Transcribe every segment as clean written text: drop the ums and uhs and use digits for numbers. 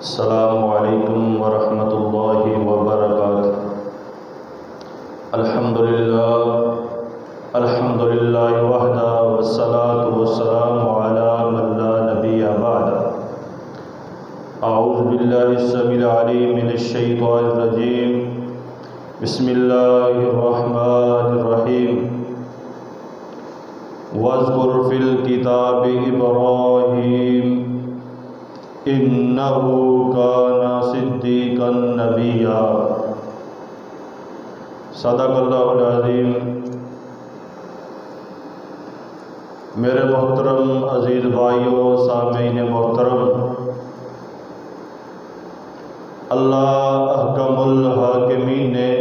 السلام علیکم ورحمۃ اللہ وبرکاتہ۔ الحمدللہ وحدہ والصلاة والسلام علی من لا نبی بعد۔ اعوذ باللہ السمیع العلیم من الشیطان الرجیم، بسم اللہ الرحمن الرحیم۔ واذکر فی الکتاب ابراہیم انہ کان صدیقا نبیا۔ صدق اللہ العظیم۔ میرے محترم عزیز بھائیوں، سامعین محترم، اللہ احکم الحاکمین نے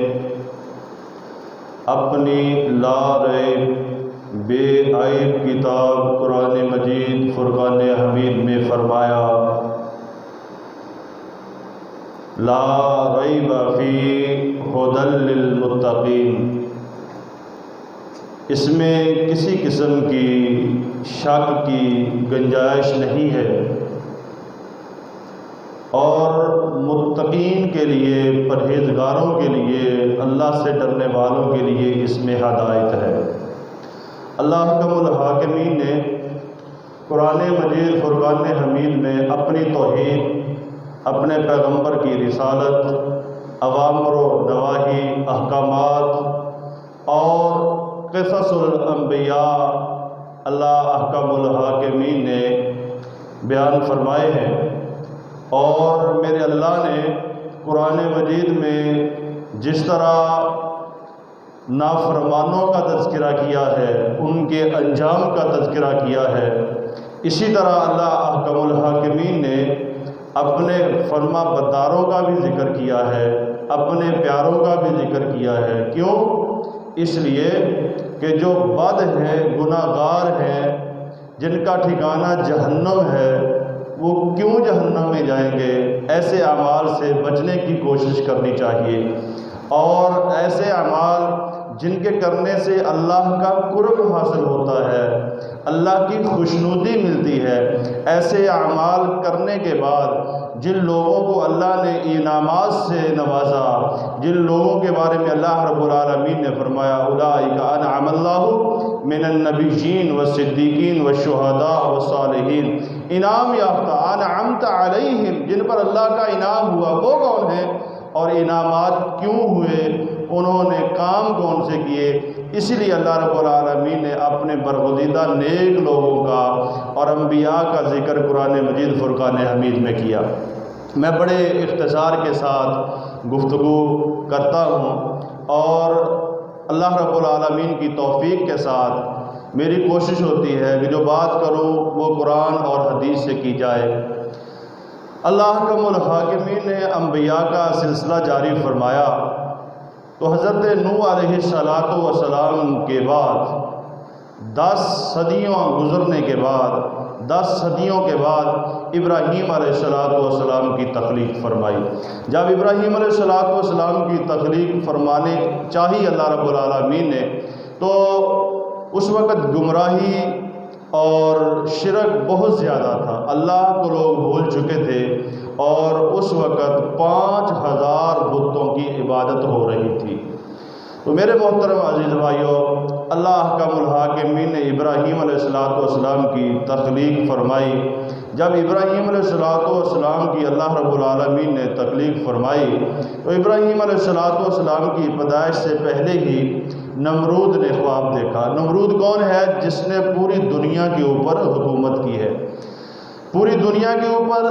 اپنی لا ریب بے عیب کتاب قرآن مجید فرقان حمید میں فرمایا، لا ریب فیہ ھدی للمتقین۔ اس میں کسی قسم کی شک کی گنجائش نہیں ہے، اور متقین کے لیے، پرہیزگاروں کے لیے، اللہ سے ڈرنے والوں کے لیے اس میں ہدایت ہے۔ اللہ احکم الحاکمین نے قرآن مجید فرقان حمید میں اپنی توحید، اپنے پیغمبر کی رسالت، اوامر و نواہی، احکامات اور قصص الانبیاء اللہ احکم الحاکمین نے بیان فرمائے ہیں۔ اور میرے اللہ نے قرآن مجید میں جس طرح نافرمانوں کا تذکرہ کیا ہے، ان کے انجام کا تذکرہ کیا ہے، اسی طرح اللہ احکم الحاکمین نے اپنے فرما برداروں کا بھی ذکر کیا ہے، اپنے پیاروں کا بھی ذکر کیا ہے۔ کیوں؟ اس لیے کہ جو بد ہیں، گناہ گار ہیں، جن کا ٹھکانہ جہنم ہے، وہ کیوں جہنم میں جائیں گے؟ ایسے اعمال سے بچنے کی کوشش کرنی چاہیے، اور ایسے اعمال جن کے کرنے سے اللہ کا قرب حاصل ہوتا ہے، اللہ کی خوشنودی ملتی ہے، ایسے اعمال کرنے کے بعد جن لوگوں کو اللہ نے انعامات سے نوازا، جن لوگوں کے بارے میں اللہ رب العالمین نے فرمایا اولئک انعم اللہ من النبیین والصدیقین والشہداء والصالحین، انعام یافتہ، انعمت علیہم، جن پر اللہ کا انعام ہوا، وہ کون ہیں؟ اور انعامات کیوں ہوئے؟ انہوں نے کام کون سے کیے؟ اسی لیے اللہ رب العالمین نے اپنے برگزیدہ نیک لوگوں کا اور انبیاء کا ذکر قرآن مجید فرقان حمید میں کیا۔ میں بڑے اختصار کے ساتھ گفتگو کرتا ہوں، اور اللہ رب العالمین کی توفیق کے ساتھ میری کوشش ہوتی ہے کہ جو بات کروں وہ قرآن اور حدیث سے کی جائے۔ اللہ احکم الحاکمین نے انبیاء کا سلسلہ جاری فرمایا، تو حضرت نوح علیہ السلام کے بعد 10 صدیوں گزرنے کے بعد، 10 صدیوں کے بعد ابراہیم علیہ السلام کی تخلیق فرمائی۔ جب ابراہیم علیہ السلام کی تخلیق فرمانے چاہی اللہ رب العالمین نے، تو اس وقت گمراہی اور شرک بہت زیادہ تھا، اللہ کو لوگ بھول چکے تھے، اور اس وقت 5000 بتوں کی عبادت ہو رہی تھی۔ تو میرے محترم عزیز بھائیوں، اللہ احکم الحاکمین نے ابراہیم علیہ السلام کی تخلیق فرمائی۔ جب ابراہیم علیہ السلام کی اللہ رب العالمین نے تخلیق فرمائی، تو ابراہیم علیہ السلام کی پیدائش سے پہلے ہی نمرود نے خواب دیکھا۔ نمرود کون ہے؟ جس نے پوری دنیا کے اوپر حکومت کی ہے۔ پوری دنیا کے اوپر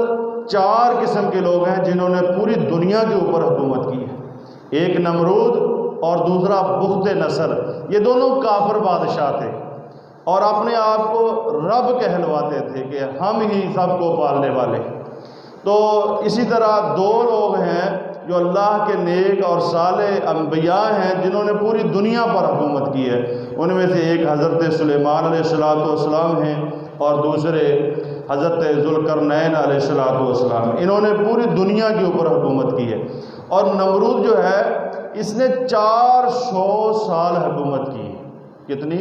4 قسم کے لوگ ہیں جنہوں نے پوری دنیا کے اوپر حکومت کی ہے۔ ایک نمرود اور دوسرا بخت نصر، یہ دونوں کافر بادشاہ تھے، اور اپنے آپ کو رب کہلواتے تھے کہ ہم ہی سب کو پالنے والے۔ تو اسی طرح 2 لوگ ہیں جو اللہ کے نیک اور صالح انبیاء ہیں، جنہوں نے پوری دنیا پر حکومت کی ہے۔ ان میں سے ایک حضرت سلیمان علیہ السلام ہیں، اور دوسرے حضرت ذوالقرنین علیہ السلام۔ انہوں نے پوری دنیا کے اوپر حکومت کی ہے۔ اور نمرود جو ہے، اس نے 400 سال حکومت کی ہے۔ کتنی؟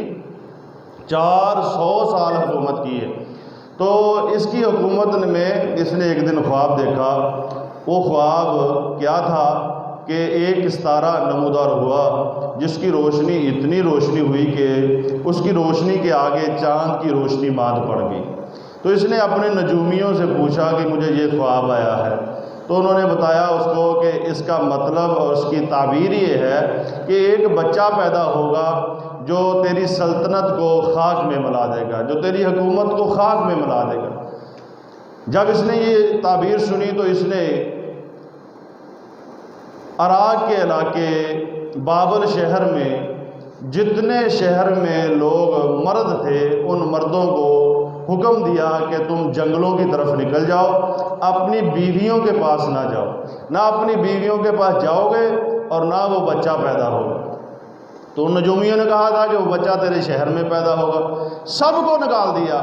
400 سال حکومت کی ہے۔ تو اس کی حکومت میں اس نے ایک دن خواب دیکھا۔ وہ خواب کیا تھا کہ ایک ستارہ نمودار ہوا جس کی روشنی اتنی روشنی ہوئی کہ اس کی روشنی کے آگے چاند کی روشنی ماند پڑ گئی۔ تو اس نے اپنے نجومیوں سے پوچھا کہ مجھے یہ خواب آیا ہے، تو انہوں نے بتایا اس کو کہ اس کا مطلب اور اس کی تعبیر یہ ہے کہ ایک بچہ پیدا ہوگا جو تیری سلطنت کو خاک میں ملا دے گا، جو تیری حکومت کو خاک میں ملا دے گا۔ جب اس نے یہ تعبیر سنی تو اس نے عراق کے علاقے بابل شہر میں جتنے شہر میں لوگ مرد تھے ان مردوں کو حکم دیا کہ تم جنگلوں کی طرف نکل جاؤ، اپنی بیویوں کے پاس نہ جاؤ، نہ اپنی بیویوں کے پاس جاؤ گے اور نہ وہ بچہ پیدا ہوگا۔ تو ان نجومیوں نے کہا تھا کہ وہ بچہ تیرے شہر میں پیدا ہوگا، سب کو نکال دیا،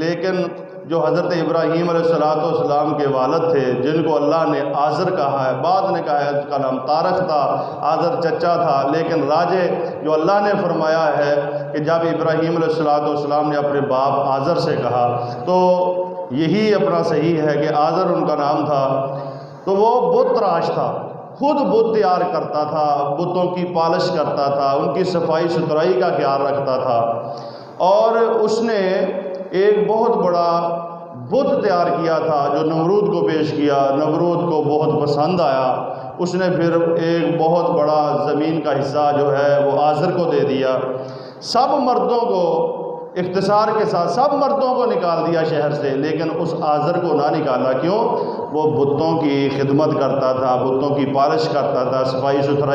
لیکن جو حضرت ابراہیم علیہ السلام کے والد تھے جن کو اللہ نے آزر کہا ہے، بعد نے کہا ہے اس کا نام طارق تھا، آزر چچا تھا، لیکن راجے جو اللہ نے فرمایا ہے کہ جب ابراہیم علیہ السلام نے اپنے باپ آزر سے کہا تو یہی اپنا صحیح ہے کہ آزر ان کا نام تھا۔ تو وہ بت تراش تھا، خود بت تیار کرتا تھا، بتوں کی پالش کرتا تھا، ان کی صفائی ستھرائی کا خیال رکھتا تھا، اور اس نے ایک بہت بڑا بت تیار کیا تھا جو نمرود کو پیش کیا۔ نمرود کو بہت پسند آیا، اس نے پھر ایک بہت بڑا زمین کا حصہ جو ہے وہ آزر کو دے دیا۔ سب مردوں کو اختصار کے ساتھ سب مردوں کو نکال دیا شہر سے، لیکن اس آزر کو نہ نکالا۔ کیوں؟ وہ بتوں کی خدمت کرتا تھا، بتوں کی پالش کرتا تھا، صفائی ستھرائی